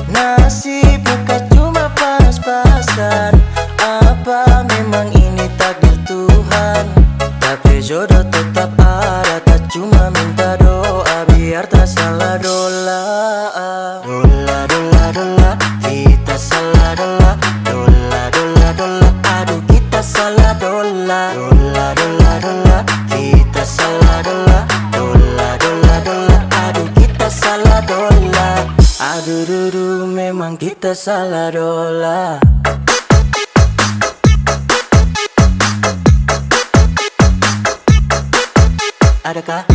Nasib bukan cuma pas-pasan. Apa memang ini takdir Tuhan? Tapi jodoh tetap ada, tak cuma minta doa biar tak salah dola. Dola, dola, dola, kita salah dola. Dola, dola, dola, aduh kita salah dola. Dola, dola, dola, kita salah dola. Dola, dola, dola, aduh kita salah dola. Aduh dudu, memang kita salah dola. Adakah